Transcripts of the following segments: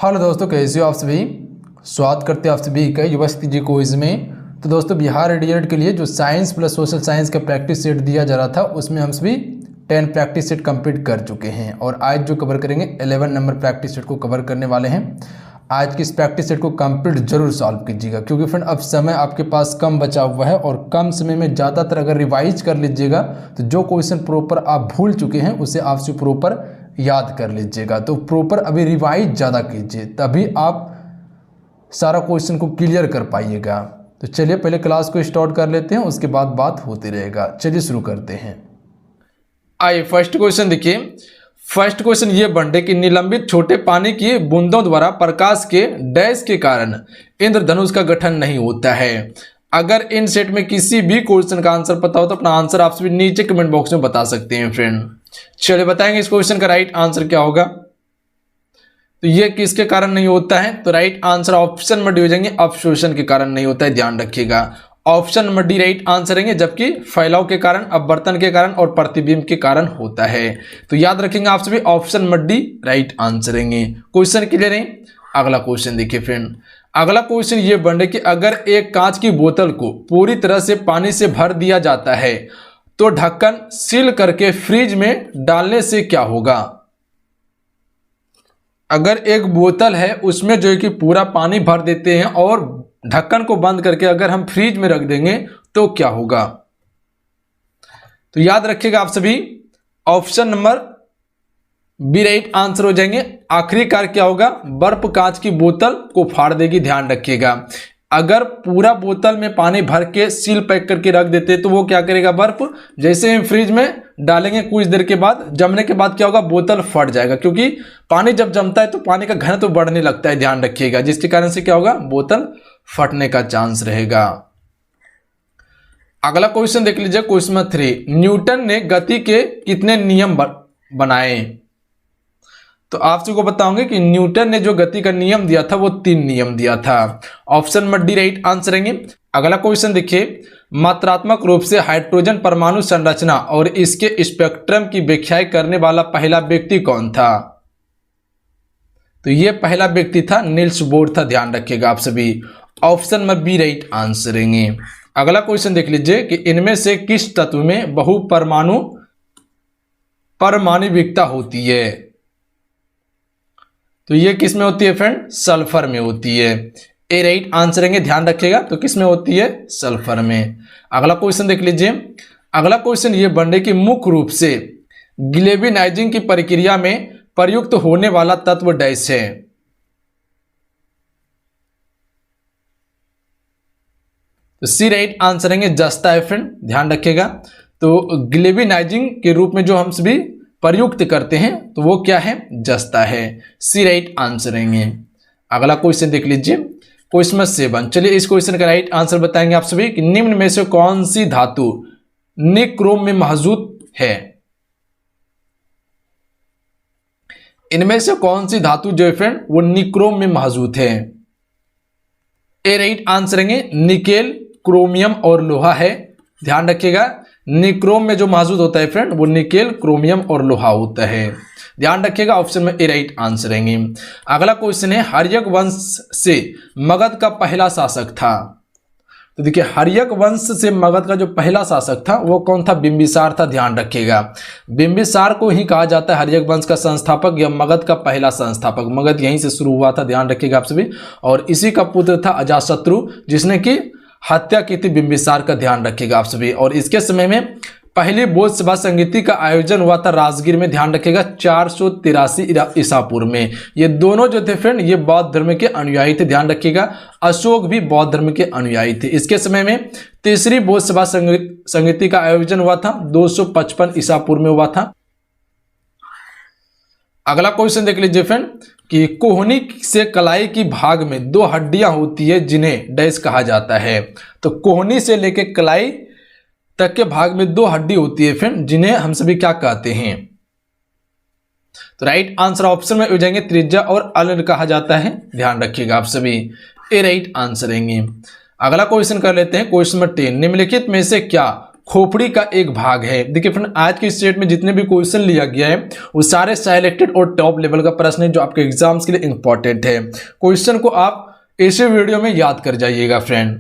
Hello दोस्तों, कैसे हो आप सभी। स्वागत करते हैं आप सभी का युवा जी क्विज में। तो दोस्तों, बिहार डीएलएड के लिए जो साइंस प्लस सोशल साइंस का प्रैक्टिस सेट दिया जा रहा था, उसमें हम सभी 10 प्रैक्टिस सेट कंप्लीट कर चुके हैं और आज जो कवर करेंगे 11 नंबर प्रैक्टिस सेट को कवर करने वाले हैं। आज की इस प्रैक्टिस सेट को कंप्लीट जरूर सॉल्व कीजिएगा, क्योंकि फ्रेंड अब समय आपके पास कम बचा हुआ है और कम समय में ज़्यादातर अगर रिवाइज कर लीजिएगा तो जो क्वेश्चन प्रॉपर आप भूल चुके हैं उसे आपसे प्रॉपर याद कर लीजिएगा। तो प्रॉपर अभी रिवाइज ज़्यादा कीजिए, तभी आप सारा क्वेश्चन को क्लियर कर पाइएगा। तो चलिए पहले क्लास को स्टार्ट कर लेते हैं, उसके बाद बात होती रहेगा। चलिए शुरू करते हैं। आइए फर्स्ट क्वेश्चन देखिए। फर्स्ट क्वेश्चन ये बनते कि निलंबित छोटे पानी की बूंदों द्वारा प्रकाश के डैश के कारण इंद्रधनुष का गठन नहीं होता है। अगर इन सेट में किसी भी क्वेश्चन का आंसर पता हो तो अपना आंसर आप सभी नीचे कमेंट बॉक्स में बता सकते हैं फ्रेंड। चलिए बताएंगे इस क्वेश्चन का राइट आंसर क्या होगा। तो ये किसके कारण नहीं होता है, तो right answer option number D हो जाएंगे, अवशोषण के कारण नहीं होता है, ध्यान रखिएगा। Option number D right answer रहेंगे, जबकि फैलाव के कारण, अपवर्तन के कारण और प्रतिबिंब के कारण होता है। तो याद रखेंगे आप सभी, option number D right answer रहेंगे। क्वेश्चन क्लियर है। अगला क्वेश्चन देखिए फ्रेंड। अगला क्वेश्चन ये बन रहा है कि अगर एक कांच की बोतल को पूरी तरह से पानी से भर दिया जाता है तो ढक्कन सील करके फ्रिज में डालने से क्या होगा। अगर एक बोतल है उसमें जो है कि पूरा पानी भर देते हैं और ढक्कन को बंद करके अगर हम फ्रिज में रख देंगे तो क्या होगा। तो याद रखिएगा आप सभी, option number B right answer हो जाएंगे। आखिरकार क्या होगा, बर्फ कांच की बोतल को फाड़ देगी, ध्यान रखिएगा। अगर पूरा बोतल में पानी भर के सील पैक करके रख देते तो वो क्या करेगा, बर्फ जैसे हम फ्रिज में डालेंगे कुछ देर के बाद, जमने के बाद क्या होगा, बोतल फट जाएगा, क्योंकि पानी जब जमता है तो पानी का घनत्व बढ़ने लगता है, ध्यान रखिएगा, जिसके कारण से क्या होगा, बोतल फटने का चांस रहेगा। अगला क्वेश्चन देख लीजिए, क्वेश्चन नंबर 3। न्यूटन ने गति के कितने नियम बनाए। तो आप सबको बताओगे कि न्यूटन ने जो गति का नियम दिया था वो 3 नियम दिया था। Option number D right answer रहेंगे। अगला क्वेश्चन देखिए, मात्रात्मक रूप से हाइड्रोजन परमाणु संरचना और इसके स्पेक्ट्रम की व्याख्या करने वाला पहला व्यक्ति कौन था। तो ये पहला व्यक्ति था नील्स बोर था, ध्यान रखिएगा आप सभी। Option number B right answer रहेंगे। अगला क्वेश्चन देख लीजिए कि इनमें से किस तत्व में बहुपरमाणु परमाणविकता होती है। तो ये किस में होती है फ्रेंड, सल्फर में होती है। ए राइट आंसर रहेंगे, ध्यान रखिएगा। तो किस में होती है, सल्फर में। अगला क्वेश्चन देख लीजिए। अगला क्वेश्चन ये बन रहा है कि मुख्य रूप से ग्लेविनाइजिंग की प्रक्रिया में प्रयुक्त होने वाला तत्व डैश है। तो सी राइट आंसर रहेंगे, जस्ता है फ्रेंड, ध्यान रखिएगा। तो ग्लेविनाइजिंग के रूप में जो हम सभी प्रयुक्त करते हैं तो वो क्या है, जस्ता है। सी राइट आंसर रहेंगे। अगला क्वेश्चन देख लीजिए, क्वेश्चन नंबर 7। चलिए इस क्वेश्चन का राइट आंसर बताएंगे आप सभी कि निम्न में से कौन सी धातु निक्रोम में मौजूद है। इनमें से कौन सी धातु जो है फ्रेंड वो निक्रोम में मौजूद है। ए राइट आंसर रहेंगे, निकेल, क्रोमियम और लोहा है, ध्यान रखिएगा। निक्रोम में जो मौजूद होता है फ्रेंड वो निकेल, क्रोमियम और लोहा होता है, ध्यान रखिएगा। ऑप्शन में ए राइट आंसर रहेंगे। अगला क्वेश्चन है, हर्यक वंश से मगध का पहला शासक था। तो देखिए हर्यक वंश से मगध का जो पहला शासक था वो कौन था, बिंबिसार था, ध्यान रखिएगा। बिंबिसार को ही कहा जाता है हर्यक वंश का संस्थापक या मगध का पहला संस्थापक। मगध यहीं से शुरू हुआ था, ध्यान रखिएगा आप सभी। और इसी का पुत्र था अजातशत्रु, जिसने की हत्या की थी बिंबिसार का, ध्यान रखिएगा आप सभी। और इसके समय में पहली बौद्ध सभा संगीति का आयोजन हुआ था राजगीर में, ध्यान रखिएगा, 483 ईसा पूर्व में। ये दोनों जो थे फ्रेंड ये बौद्ध धर्म के अनुयायी थे, ध्यान रखिएगा। अशोक भी बौद्ध धर्म के अनुयायी थे। इसके समय में तीसरी बौद्ध सभा संगीति का आयोजन हुआ था 255 ईसा पूर्व में हुआ था। अगला क्वेश्चन देख लीजिए फ्रेंड कि कोहनी से कलाई की भाग में 2 हड्डियां होती है जिन्हें डैश कहा जाता है। तो कोहनी से लेकर कलाई तक के भाग में 2 हड्डी होती है फ्रेंड, जिन्हें हम सभी क्या कहते हैं। तो राइट आंसर ऑप्शन में हो जाएंगे, त्रिज्या और अल्न कहा जाता है, ध्यान रखिएगा आप सभी। ए राइट आंसर रहेंगे। अगला क्वेश्चन कर लेते हैं, क्वेश्चन नंबर 10। निम्नलिखित में से क्या खोपड़ी का एक भाग है। देखिए फ्रेंड, आज के स्टेट में जितने भी क्वेश्चन लिया गया है वो सारे सिलेक्टेड और टॉप लेवल का प्रश्न है जो आपके एग्जाम्स के लिए इंपॉर्टेंट है। क्वेश्चन को आप ऐसे वीडियो में याद कर जाइएगा फ्रेंड,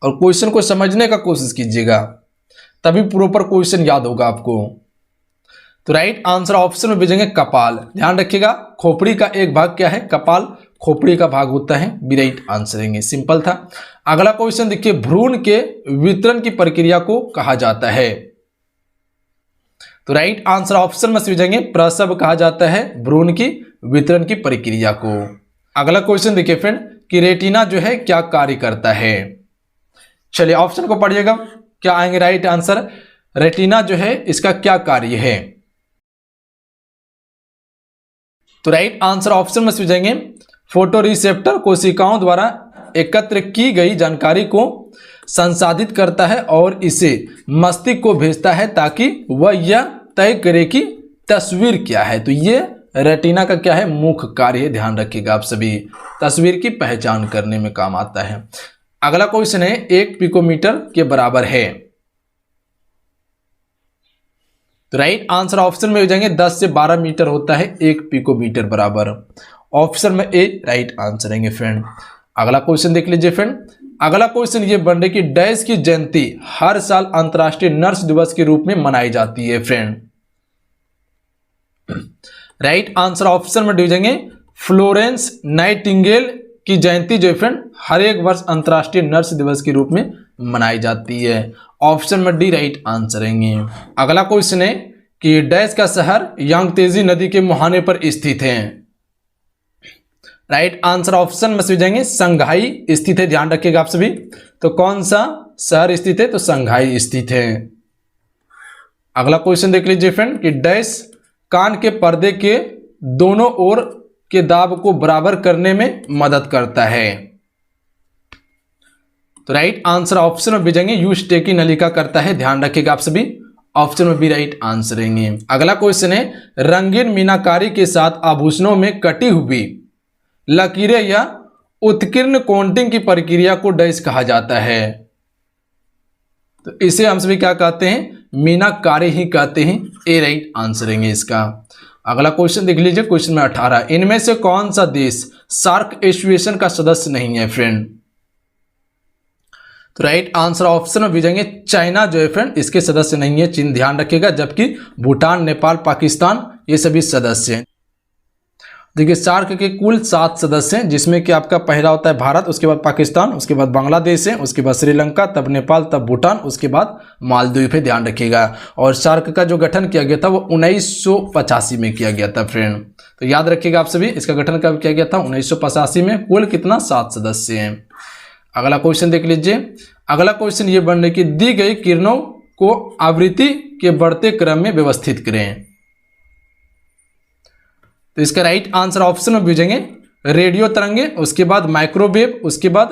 और क्वेश्चन को समझने का कोशिश कीजिएगा, तभी प्रॉपर क्वेश्चन याद होगा आपको। तो राइट आंसर ऑप्शन में भेजेंगे कपाल। ध्यान रखिएगा, खोपड़ी का एक भाग क्या है? कपाल खोपड़ी का भाग होता है। बी राइट आंसर है, सिंपल था। अगला क्वेश्चन देखिए, भ्रूण के वितरण की प्रक्रिया को कहा जाता है। तो राइट आंसर ऑप्शन में भेजेंगे प्रसव कहा जाता है भ्रूण की वितरण की प्रक्रिया को। अगला क्वेश्चन देखिए फ्रेंड कि रेटिना जो है क्या कार्य करता है। चलिए ऑप्शन को पढ़िएगा, क्या आएंगे राइट आंसर। रेटिना जो है इसका क्या कार्य है? तो राइट आंसर ऑप्शन में जाएंगे फोटो रिसेप्टर कोशिकाओं द्वारा एकत्र की गई जानकारी को संसाधित करता है और इसे मस्तिष्क को भेजता है ताकि वह यह तय करे कि तस्वीर क्या है। तो ये रेटिना का क्या है? मुख्य कार्य है। ध्यान रखिएगा आप सभी, तस्वीर की पहचान करने में काम आता है। अगला क्वेश्चन है 1 पिकोमीटर के बराबर है। तो राइट आंसर ऑप्शन में हो जाएंगे 10 से 12 मीटर होता है 1 पिकोमीटर बराबर। ऑप्शन में ए राइट आंसर है फ्रेंड। अगला क्वेश्चन देख लीजिए फ्रेंड। अगला क्वेश्चन ये बन रही कि डैश की जयंती हर साल अंतर्राष्ट्रीय नर्स दिवस के रूप में मनाई जाती है फ्रेंड। राइट आंसर ऑप्शन में जाएंगे फ्लोरेंस नाइटिंगेल की जयंती जो फ्रेंड हर एक वर्ष अंतर्राष्ट्रीय नर्स दिवस के रूप में मनाई जाती है। ऑप्शन में डी राइट आंसर है। अगला क्वेश्चन है कि डैश का शहर यांगतेजी नदी के मुहाने पर स्थित है। राइट आंसर ऑप्शन में जाएंगे संघाई स्थित है। ध्यान रखिएगा आप सभी, तो कौन सा शहर स्थित है? तो संघाई स्थित है। अगला क्वेश्चन देख लीजिए फ्रेंड कि डैश कान के पर्दे के दोनों ओर के दाब को बराबर करने में मदद करता है। तो राइट आंसर ऑप्शन में भेजेंगे यूस्टेकी नलिका करता है। ध्यान रखिएगा आप सभी, ऑप्शन में भी राइट आंसर है। अगला क्वेश्चन है रंगीन मीनाकारी के साथ आभूषणों में कटी हुई लकीरें या उत्कीर्ण कोटिंग की प्रक्रिया को डैश कहा जाता है। तो इसे हम सभी क्या कहते हैं? मीनाकारी ही कहते हैं। ए राइट आंसर है इसका। अगला क्वेश्चन देख लीजिए, क्वेश्चन में 18 इनमें से कौन सा देश सार्क एसोसिएशन का सदस्य नहीं है फ्रेंड। तो राइट आंसर ऑप्शन में भेजेंगे चाइना जो है फ्रेंड इसके सदस्य नहीं है, चीन। ध्यान रखिएगा, जबकि भूटान, नेपाल, पाकिस्तान ये सभी सदस्य हैं। देखिए सार्क के कुल 7 सदस्य हैं, जिसमें कि आपका पहला होता है भारत, उसके बाद पाकिस्तान, उसके बाद बांग्लादेश है, उसके बाद श्रीलंका, तब नेपाल, तब भूटान, उसके बाद मालदीव है। ध्यान रखिएगा। और सार्क का जो गठन किया गया था वो 1985 में किया गया था फ्रेंड। तो याद रखिएगा आप सभी, इसका गठन कब किया गया था? 1985 में। कुल कितना? 7 सदस्य हैं। अगला क्वेश्चन देख लीजिए। अगला क्वेश्चन ये बन रही कि दी गई किरणों को आवृत्ति के बढ़ते क्रम में व्यवस्थित करें। तो इसका राइट आंसर ऑप्शन में भेजेंगे रेडियो तरंगे, उसके बाद माइक्रोवेव, उसके बाद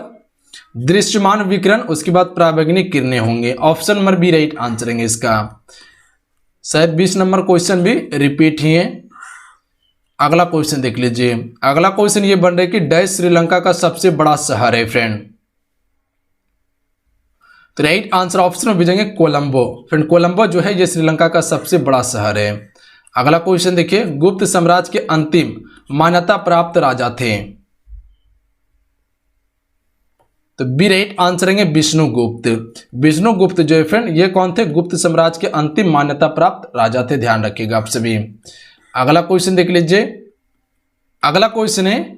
दृश्यमान विकिरण, उसके बाद पराबैंगनी किरणें होंगे। Option number B right answer है इसका। शायद 20 नंबर क्वेश्चन भी रिपीट ही है। अगला क्वेश्चन देख लीजिए। अगला क्वेश्चन ये बन रहा है कि डैश श्रीलंका का सबसे बड़ा शहर है फ्रेंड। तो राइट आंसर ऑप्शन में भेजेंगे कोलंबो। फ्रेंड कोलंबो जो है ये श्रीलंका का सबसे बड़ा शहर है। अगला क्वेश्चन देखिए, गुप्त साम्राज्य के अंतिम मान्यता प्राप्त राजा थे। तो बी राइट आंसर है विष्णुगुप्त। विष्णुगुप्त जो है फ्रेंड ये कौन थे? गुप्त साम्राज्य के अंतिम मान्यता प्राप्त राजा थे। ध्यान रखिएगा आप सभी। अगला क्वेश्चन देख लीजिए। अगला क्वेश्चन है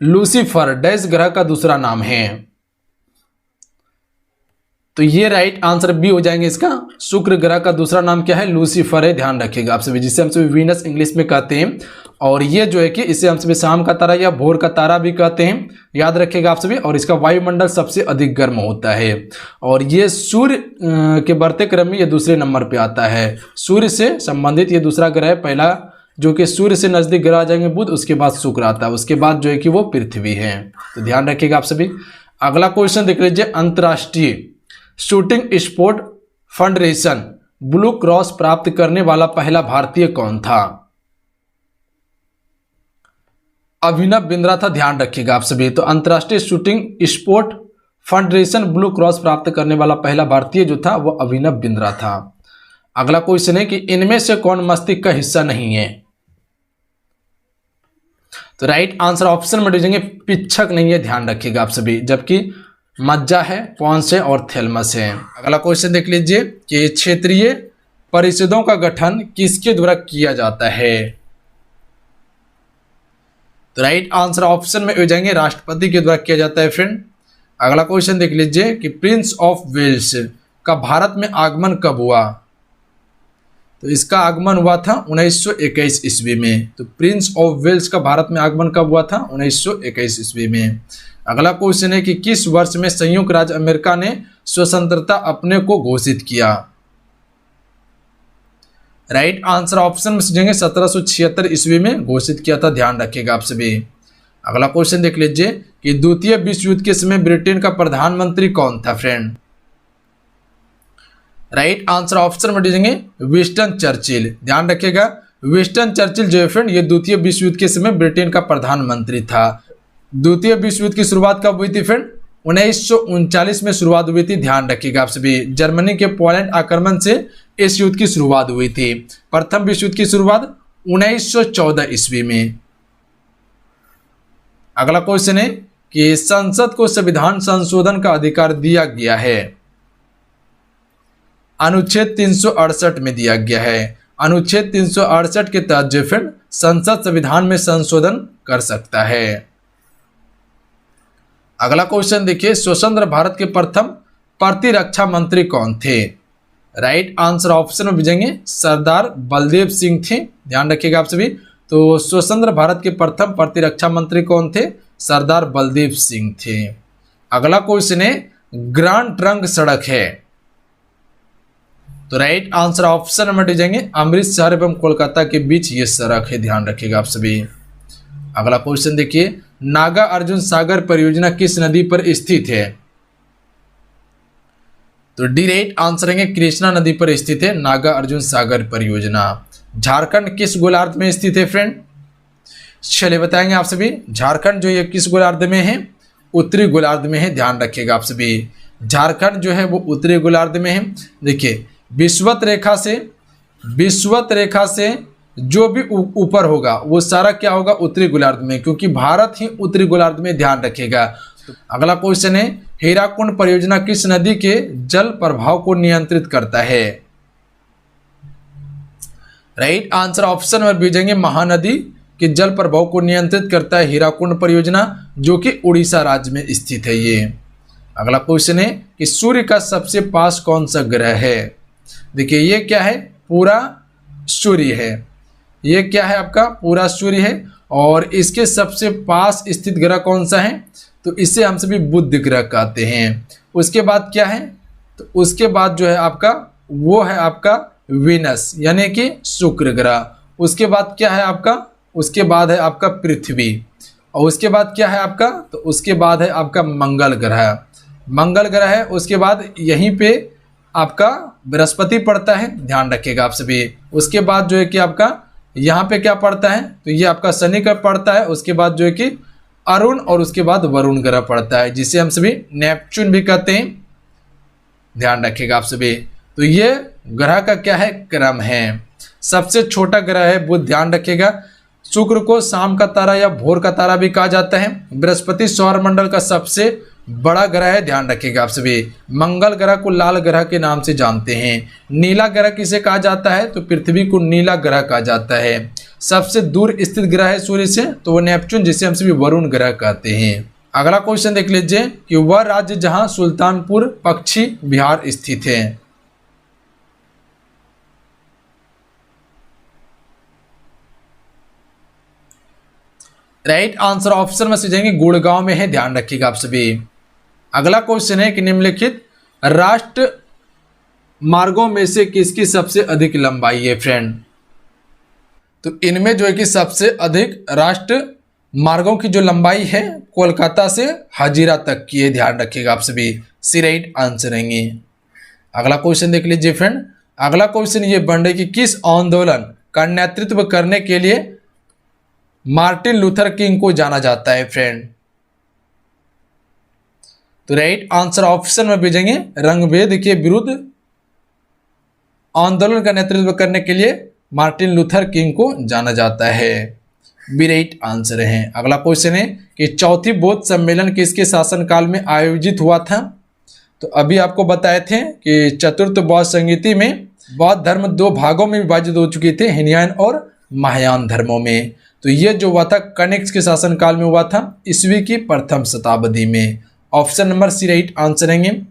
लूसीफर डैश ग्रह का दूसरा नाम है। तो ये राइट आंसर बी हो जाएंगे इसका। शुक्र ग्रह का दूसरा नाम क्या है? लूसीफर है। ध्यान रखिएगा आप सभी, जिसे हम सभी वीनस इंग्लिश में कहते हैं। और ये जो है कि इसे हम सभी शाम का तारा या भोर का तारा भी कहते हैं। याद रखिएगा आप सभी। और इसका वायुमंडल सबसे अधिक गर्म होता है और ये सूर्य के बढ़ते क्रम में ये दूसरे नंबर पे आता है। सूर्य से संबंधित ये दूसरा ग्रह है। पहला जो कि सूर्य से नजदीक ग्रह आ जाएंगे बुध, उसके बाद शुक्र आता है, उसके बाद जो है कि वो पृथ्वी है। तो ध्यान रखिएगा आप सभी। अगला क्वेश्चन देख लीजिए। अंतर्राष्ट्रीय shooting sport federation blue cross प्राप्त करने वाला पहला भारतीय कौन था? अभिनव बिंद्रा था। ध्यान रखिएगा आप सभी। तो अंतर्राष्ट्रीय shooting sport federation blue cross प्राप्त करने वाला पहला भारतीय जो था वो अभिनव बिंद्रा था। अगला क्वेश्चन है कि इनमें से कौन मस्तिष्क का हिस्सा नहीं है? तो राइट आंसर ऑप्शन में दीजिएंगे पिच्छक नहीं है, ध्यान रखिएगा आप सभी, जबकि मज्जा है, पॉन्स है और थैलमस है। अगला क्वेश्चन देख लीजिए कि क्षेत्रीय परिषदों का गठन किसके द्वारा किया जाता है? तो राइट आंसर ऑप्शन में हो जाएंगे राष्ट्रपति के द्वारा किया जाता है फ्रेंड। अगला क्वेश्चन देख लीजिए कि प्रिंस ऑफ वेल्स का भारत में आगमन कब हुआ? तो इसका आगमन हुआ था 1921 ईस्वी में। तो प्रिंस ऑफ वेल्स का भारत में आगमन कब हुआ था? 1921 ईस्वी में। अगला क्वेश्चन है कि किस वर्ष में संयुक्त राज्य अमेरिका ने स्वतंत्रता अपने को घोषित किया? राइट आंसर ऑप्शन में समझेंगे 1776 ईस्वी में घोषित किया था, ध्यान रखिएगा आप सभी। अगला क्वेश्चन देख लीजिए कि द्वितीय विश्व युद्ध के समय ब्रिटेन का प्रधानमंत्री कौन था फ्रेंड? राइट आंसर ऑप्शन में दीजिएंगे विंस्टन चर्चिल, ध्यान रखिएगा। विंस्टन चर्चिल जो है फ्रेंड ये द्वितीय विश्व युद्ध के समय ब्रिटेन का प्रधानमंत्री था। द्वितीय विश्व युद्ध की शुरुआत कब हुई थी फ्रेंड? 1939 में शुरुआत हुई थी, ध्यान रखिएगा आप सभी। जर्मनी के पोलैंड आक्रमण से इस युद्ध की शुरुआत हुई थी। प्रथम विश्व युद्ध की शुरुआत 1914 ईस्वी में। अगला क्वेश्चन है कि संसद को संविधान संशोधन का अधिकार दिया गया है? अनुच्छेद 368 में दिया गया है। अनुच्छेद 368 के तहत जो फ्रेंड संसद संविधान में संशोधन कर सकता है। अगला क्वेश्चन देखिए, स्वतंत्र भारत के प्रथम प्रतिरक्षा मंत्री कौन थे? राइट आंसर ऑप्शन में भेजेंगे सरदार बलदेव सिंह थे, ध्यान रखिएगा आप सभी। तो स्वतंत्र भारत के प्रथम प्रतिरक्षा मंत्री कौन थे? सरदार बलदेव सिंह थे। अगला क्वेश्चन है ग्रांड ट्रंक सड़क है? तो राइट आंसर ऑप्शन में दीजिएंगे अमृतसर एवं कोलकाता के बीच ये सड़क है, ध्यान रखिएगा आप सभी। अगला क्वेश्चन देखिए, नागा अर्जुन सागर परियोजना किस नदी पर स्थित है? तो डी राइट आंसर है कृष्णा नदी पर स्थित है नागा अर्जुन सागर परियोजना। झारखंड किस गोलार्ध में स्थित है फ्रेंड? चलिए बताएंगे आप सभी। झारखंड जो ये किस गोलार्ध में है? उत्तरी गोलार्ध में है, ध्यान रखिएगा आप सभी। झारखंड जो है वो उत्तरी गोलार्ध में है। देखिए विषुवत रेखा से जो भी ऊपर होगा वो सारा क्या होगा? उत्तरी गोलार्ध में, क्योंकि भारत ही उत्तरी गोलार्ध में, ध्यान रखिएगा। अगला क्वेश्चन है हीराकुंड परियोजना किस नदी के जल प्रवाह को नियंत्रित करता है? राइट आंसर ऑप्शन में भेजेंगे महानदी के जल प्रवाह को नियंत्रित करता है हीराकुंड परियोजना, जो कि उड़ीसा राज्य में स्थित है ये। अगला क्वेश्चन है कि सूर्य का सबसे पास कौन सा ग्रह है? देखिए ये क्या है? पूरा सूर्य है। ये क्या है? आपका पूरा सूर्य है। और इसके सबसे पास स्थित ग्रह कौन सा है? तो इसे हम सभी बुध ग्रह कहते हैं। उसके बाद क्या है? तो उसके बाद जो है आपका वो है आपका वीनस यानी कि शुक्र ग्रह। उसके बाद क्या है आपका? उसके बाद है आपका पृथ्वी। और उसके बाद क्या है आपका? तो उसके बाद है आपका मंगल ग्रह। मंगल ग्रह है। उसके बाद यहीं पे आपका बृहस्पति पड़ता है, ध्यान रखिएगा आप सभी। उसके बाद जो है कि आपका यहाँ पे क्या पड़ता है? तो ये आपका शनि ग्रह पड़ता है। उसके बाद जो है कि अरुण और उसके बाद वरुण ग्रह पड़ता है, जिसे हम सभी नेपच्यून भी कहते हैं, ध्यान रखिएगा आप सभी। तो ये ग्रह का क्या है? क्रम है। सबसे छोटा ग्रह है बुध, ध्यान रखिएगा। शुक्र को शाम का तारा या भोर का तारा भी कहा जाता है। बृहस्पति सौरमंडल का सबसे बड़ा ग्रह है, ध्यान रखिएगा आप सभी। मंगल ग्रह को लाल ग्रह के नाम से जानते हैं। नीला ग्रह किसे कहा जाता है? तो पृथ्वी को नीला ग्रह कहा जाता है। सबसे दूर स्थित ग्रह है सूर्य से, तो वो नेपच्यून, जिसे हम सभी वरुण ग्रह कहते हैं। अगला क्वेश्चन देख लीजिए कि वह राज्य जहां सुल्तानपुर पक्षी विहार स्थित है? राइट आंसर ऑप्शन में से जाएंगे गुड़गांव में है, ध्यान रखिएगा आप सभी। अगला क्वेश्चन है कि निम्नलिखित राष्ट्र मार्गों में से किसकी सबसे अधिक लंबाई है फ्रेंड? तो इनमें जो है कि सबसे अधिक राष्ट्र मार्गों की जो लंबाई है कोलकाता से हजीरा तक की है, ध्यान रखिएगा आप सभी। सी राइट आंसर रहेंगे। अगला क्वेश्चन देख लीजिए फ्रेंड। अगला क्वेश्चन ये बन रहा है कि किस आंदोलन का नेतृत्व करने के लिए मार्टिन लूथर किंग को जाना जाता है फ्रेंड? तो राइट आंसर ऑप्शन में भेजेंगे रंगभेद के विरुद्ध आंदोलन का नेतृत्व करने के लिए मार्टिन लूथर किंग को जाना जाता है। बी राइट आंसर है। अगला क्वेश्चन है कि चौथी बौद्ध सम्मेलन किसके शासनकाल में आयोजित हुआ था। तो अभी आपको बताए थे कि चतुर्थ बौद्ध संहिता में बौद्ध धर्म दो भागों में विभाजित हो चुके थे, हिनयान और महायान धर्मों में। तो ये जो हुआ था कनिष्क के शासनकाल में हुआ था, ईस्वी की प्रथम शताब्दी में। Option number C right answer है।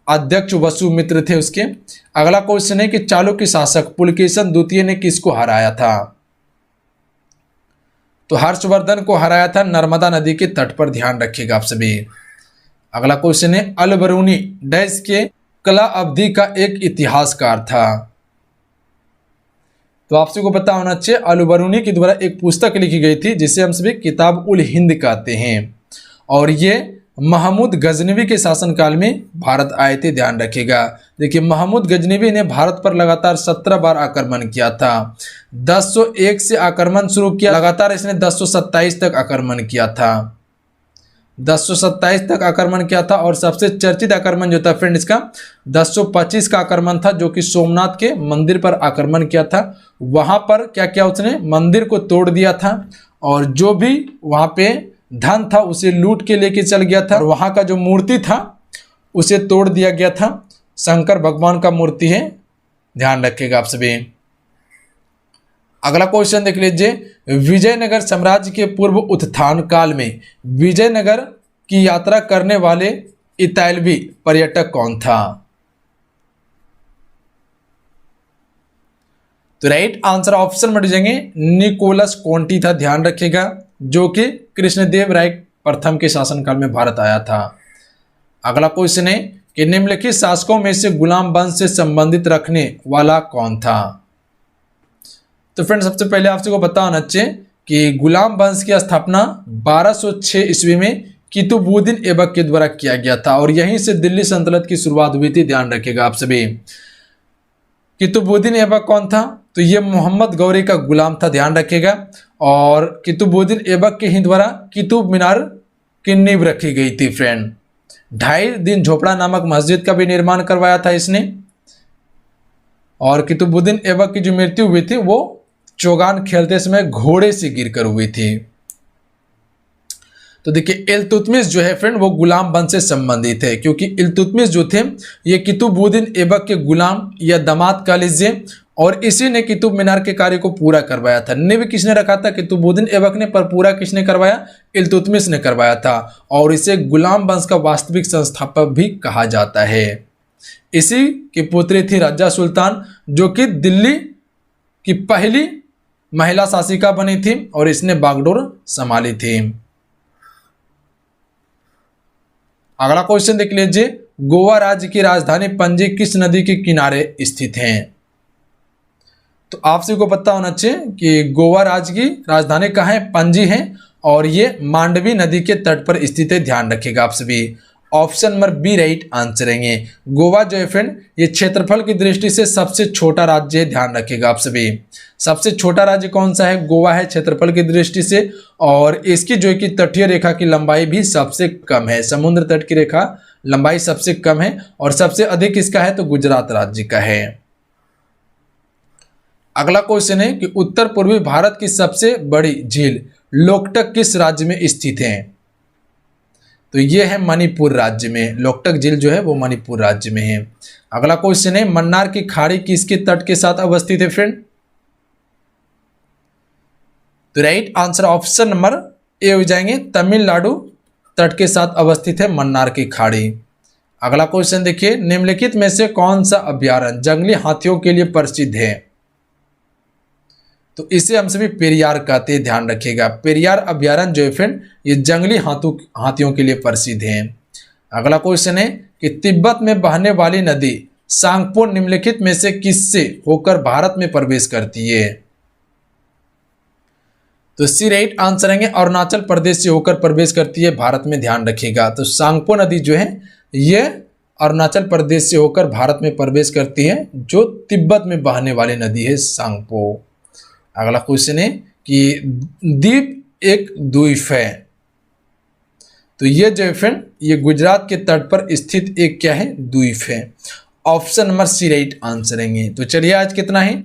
अध्यक्ष वसुमित्र थे उसके। अगला क्वेश्चन है कि चालुक्य शासक पुलकेशन द्वितीय ने किसको हराया था। तो हर्षवर्धन को हराया था नर्मदा नदी के तट पर, ध्यान रखिएगा आप सभी। अगला क्वेश्चन है अल-बरूनी डैश के कला अवधि का एक इतिहासकार था। तो आप सबको पता होना चाहिए अल-बरूनी के द्वारा एक पुस्तक लिखी गई थी जिसे हम सभी किताब उल हिंद कहते हैं, और ये महमूद गजनवी के शासनकाल में भारत आए थे, ध्यान रखिएगा। देखिए महमूद गजनवी ने भारत पर लगातार 17 बार आक्रमण किया था। 1001 से आक्रमण शुरू किया, लगातार इसने 1027 तक आक्रमण किया था। 1027 तक आक्रमण किया था, और सबसे चर्चित आक्रमण जो था फ्रेंड इसका 1025 का आक्रमण था, जो कि सोमनाथ के मंदिर पर आक्रमण किया था। वहां पर क्या किया उसने, मंदिर को तोड़ दिया था, और जो भी वहां पे धन था उसे लूट के लेके चल गया था, और वहां का जो मूर्ति था उसे तोड़ दिया गया था। शंकर भगवान का मूर्ति है, ध्यान रखिएगा आप सभी। अगला क्वेश्चन देख लीजिए। विजयनगर साम्राज्य के पूर्व उत्थान काल में विजयनगर की यात्रा करने वाले इतालवी पर्यटक कौन था। तो राइट आंसर ऑप्शन में जाएंगे निकोलस कोंटी था, ध्यान रखिएगा, जो कि कृष्णदेव राय प्रथम के शासनकाल में भारत आया था। अगला क्वेश्चन है कि निम्नलिखित शासकों में से गुलाम वंश से संबंधित रखने वाला कौन था। तो फ्रेंड सबसे पहले आप सबको पता होना चाहिए कि गुलाम वंश की स्थापना 1206 ईस्वी में कुतुबुद्दीन ऐबक के द्वारा किया गया था, और यहीं से दिल्ली सल्तनत की शुरुआत हुई थी, ध्यान रखिएगा आप सभी। कुतुबुद्दीन ऐबक कौन था, तो ये मोहम्मद गौरी का गुलाम था, ध्यान रखिएगा। और कुतुबुद्दीन ऐबक के ही द्वारा कुतुब मीनार की नींव रखी गई थी फ्रेंड। 2.5 दिन झोपड़ा नामक मस्जिद का भी निर्माण करवाया था इसने। और कुतुबुद्दीन ऐबक की जो मृत्यु हुई थी वो चौगान खेलते समय घोड़े से गिरकर हुई थी। तो देखिए इल्तुतमिश जो है फ्रेंड वो गुलाम वंश से संबंधित है, क्योंकि इल्तुतमिश जो थे ये कुतुबुद्दीन ऐबक के गुलाम या दामाद कह लीजिए, और इसी ने कुतुब मीनार के कार्य को पूरा करवाया था। नींव किसने रखा था, कुतुबुद्दीन ऐबक ने, पर पूरा किसने करवाया, इल्तुतमिश ने करवाया था। और इसे गुलाम वंश का वास्तविक संस्थापक भी कहा जाता है। इसी की पुत्री थी रज़ा सुल्तान, जो कि दिल्ली की पहली महिला शासिका बनी थी, और इसने बागडोर संभाली थी। अगला क्वेश्चन देख लीजिए। गोवा राज्य की राजधानी पणजी किस नदी के किनारे स्थित है। तो आप सभी को पता होना चाहिए कि गोवा राज्य की राजधानी कहाँ है, पणजी है, और ये मांडवी नदी के तट पर स्थित है, ध्यान रखिएगा आप सभी। Option number B right answer है। गोवा जो है फ्रेंड ये क्षेत्रफल की दृष्टि से सबसे छोटा राज्य है, ध्यान रखिएगा आप सभी। सबसे छोटा राज्य कौन सा है, गोवा है क्षेत्रफल की दृष्टि से, और इसकी जो है कि तटीय रेखा की लंबाई भी सबसे कम है। समुद्र तट की रेखा लंबाई सबसे कम है, और सबसे अधिक इसका है तो गुजरात राज्य का है। अगला क्वेश्चन है कि उत्तर पूर्वी भारत की सबसे बड़ी झील लोकटक किस राज्य में स्थित है। तो ये है मणिपुर राज्य में, लोकटक झील जो है वो मणिपुर राज्य में है। अगला क्वेश्चन है मन्नार की खाड़ी किसके तट के साथ अवस्थित है फ्रेंड। तो right answer option number A हो जाएंगे, तमिलनाडु तट के साथ अवस्थित है मन्नार की खाड़ी। अगला क्वेश्चन देखिए, निम्नलिखित में से कौन सा अभ्यारण्य जंगली हाथियों के लिए प्रसिद्ध है। तो इसे हम सभी पेरियार कहते हैं, ध्यान रखिएगा। पेरियार अभ्यारण्य जो है फ्रेंड ये जंगली हाथियों के लिए प्रसिद्ध है। अगला क्वेश्चन है कि तिब्बत में बहने वाली नदी सांगपो निम्नलिखित में से किससे होकर भारत में प्रवेश करती है। तो सी राइट आंसर है, अरुणाचल प्रदेश से होकर प्रवेश करती है भारत में, ध्यान रखिएगा। तो सांगपो नदी जो है ये अरुणाचल प्रदेश से होकर भारत में प्रवेश करती है, जो तिब्बत में बहने वाली नदी है सांगपो। अगला क्वेश्चन है कि द्वीप एक द्वीप है, तो ये जो है फ्रेंड ये गुजरात के तट पर स्थित एक क्या है, द्वीप है। Option number C right answer है। तो चलिए आज कितना है